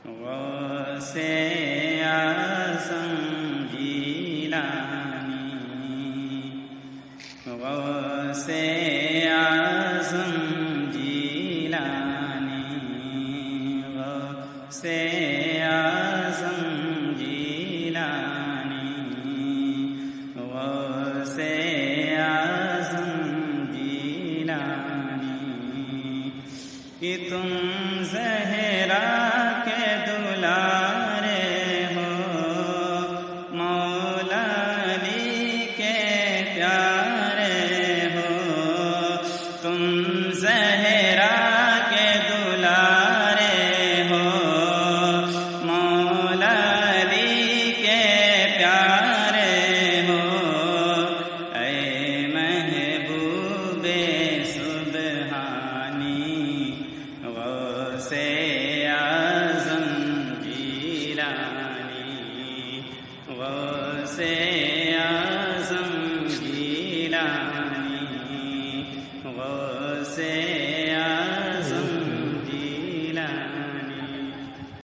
غوث اعظم جیلانی، غوث اعظم جیلانی، غوث اعظم جیلانی، غوث اعظم جیلانی، کہ تم زہرا کے دلارے ہو، مولا علی کے پیارے ہو، تم زہرا کے دلارے ہو، مولا علی کے پیارے ہو، اے محبوب سبحانی، غوث اعظم جیلانی، غوث